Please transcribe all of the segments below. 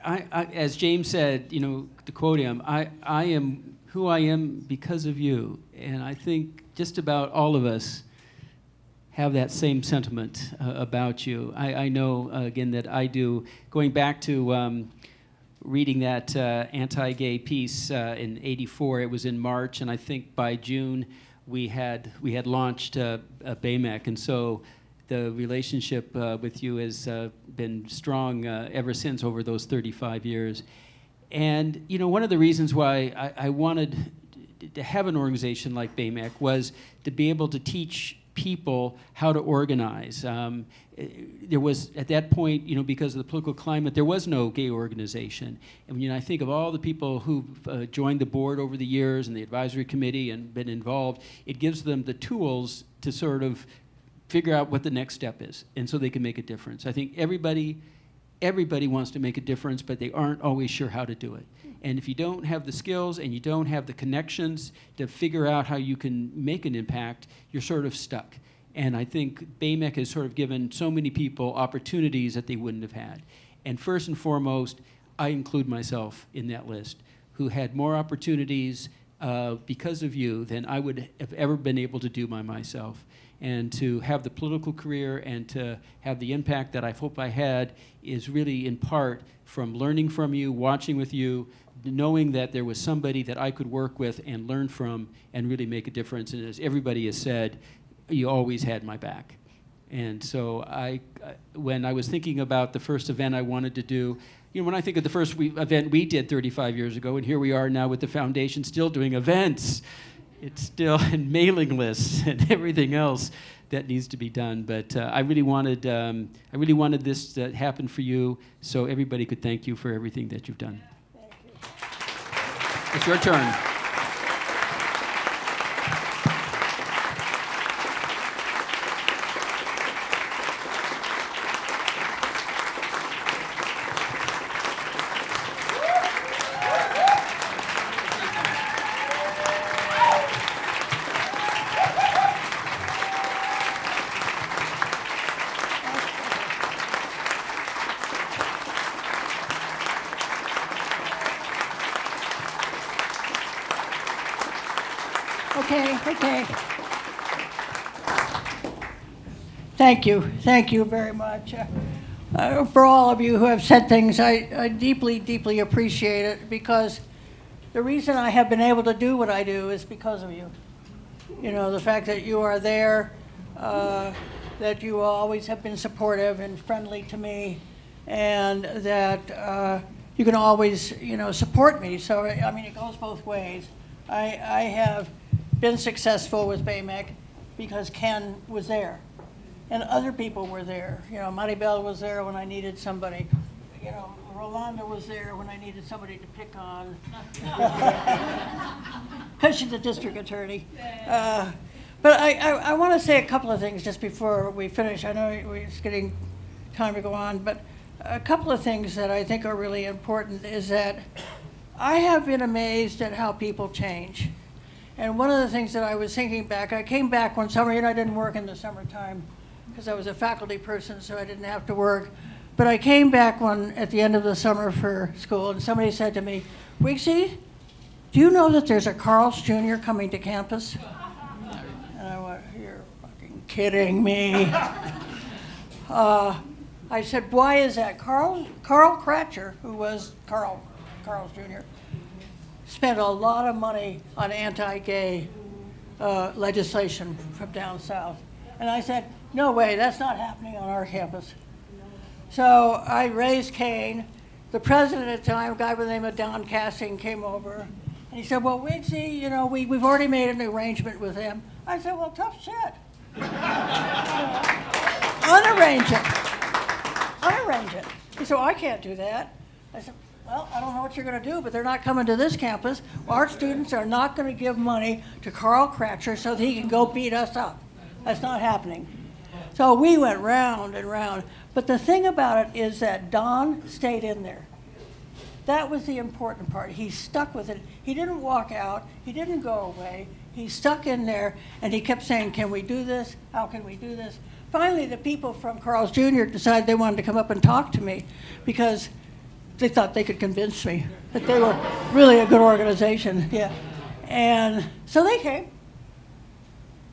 As James said, to quote him, I am who I am because of you. And I think just about all of us have that same sentiment about you. I know, again, that I do. Going back to reading that anti-gay piece in '84, it was in March, and I think by June we had launched BAMEC, and so the relationship with you has been strong ever since over those 35 years. And one of the reasons why I wanted to have an organization like BAMEC was to be able to teach people how to organize. There was, at that point, because of the political climate, there was no gay organization. And I think of all the people who've joined the board over the years and the advisory committee and been involved, it gives them the tools to sort of figure out what the next step is, and so they can make a difference. I think everybody wants to make a difference, but they aren't always sure how to do it. And if you don't have the skills and you don't have the connections to figure out how you can make an impact, you're sort of stuck. And I think BAMEC has sort of given so many people opportunities that they wouldn't have had. And first and foremost, I include myself in that list, who had more opportunities because of you than I would have ever been able to do by myself. And to have the political career and to have the impact that I hope I had is really in part from learning from you, watching with you, knowing that there was somebody that I could work with and learn from and really make a difference. And as everybody has said, you always had my back. And so when I was thinking about the first event I wanted to do, when I think of the first event we did 35 years ago, and here we are now with the foundation still doing events, it's still in mailing lists and everything else that needs to be done. But I really wanted this to happen for you, so everybody could thank you for everything that you've done. Thank you. It's your turn. Okay. Thank you very much. For all of you who have said things, I deeply, deeply appreciate it, because the reason I have been able to do what I do is because of you. The fact that you are there, that you always have been supportive and friendly to me, and that you can always, support me. So, it goes both ways. I have been successful with BAMEC because Ken was there, and other people were there. Maribel was there when I needed somebody. Rolanda was there when I needed somebody to pick on, because she's a district attorney. But I want to say a couple of things just before we finish. I know it's getting time to go on, but a couple of things that I think are really important is that I have been amazed at how people change. And one of the things that I was thinking back, I came back one summer, I didn't work in the summertime because I was a faculty person, so I didn't have to work. But I came back at the end of the summer for school, and somebody said to me, "Wiggsy, do you know that there's a Carl's Jr. coming to campus?" And I went, "You're fucking kidding me." I said, "Why is that?" Carl Kratcher, who was Carl's Jr., spent a lot of money on anti-gay legislation from down south. And I said, "No way, that's not happening on our campus." So I raised Cain. The president at the time, a guy by the name of Don Casting, came over. And he said, "Well, Wiggsy, we've already made an arrangement with him." I said, "Well, tough shit." Unarrange it. He said, "Well, I can't do that." I said, "Well, I don't know what you're going to do, but they're not coming to this campus. Our students are not going to give money to Carl Kratcher so that he can go beat us up. That's not happening." So we went round and round. But the thing about it is that Don stayed in there. That was the important part. He stuck with it. He didn't walk out. He didn't go away. He stuck in there, and he kept saying, "Can we do this? How can we do this?" Finally, the people from Carl's Jr. decided they wanted to come up and talk to me, because they thought they could convince me that they were really a good organization, yeah. And so they came.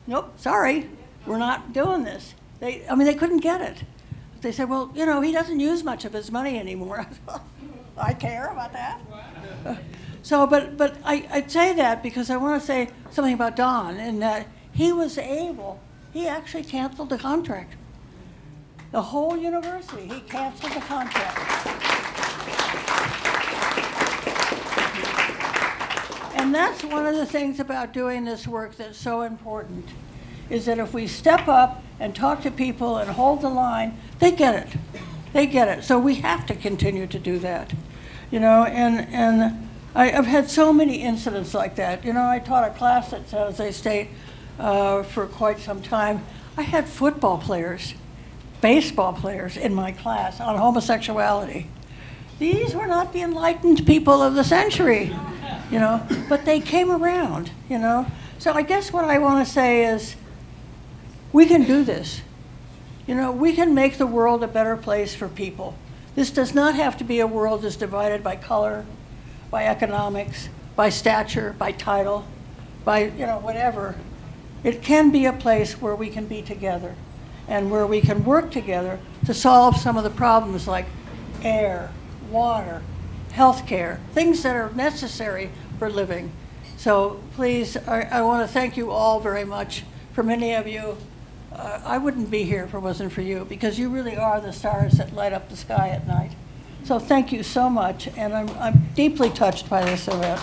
Nope, sorry, we're not doing this. They couldn't get it. They said, well, you know, he doesn't use much of his money anymore. I care about that. So, but I'd say that because I want to say something about Don, in that he actually canceled the contract. The whole university, he canceled the contract. And that's one of the things about doing this work that's so important, is that if we step up and talk to people and hold the line, they get it. They get it. So we have to continue to do that. You know, and I've had so many incidents like that. You know, I taught a class at San Jose State for quite some time. I had football players, baseball players in my class on homosexuality. These were not the enlightened people of the century, you know, but they came around, you know. So I guess what I want to say is, we can do this. You know, we can make the world a better place for people. This does not have to be a world that's divided by color, by economics, by stature, by title, by, you know, whatever. It can be a place where we can be together and where we can work together to solve some of the problems like air, water, healthcare, things that are necessary for living. So please, I want to thank you all very much. For many of you, I wouldn't be here if it wasn't for you, because you really are the stars that light up the sky at night. So thank you so much, and I'm deeply touched by this event.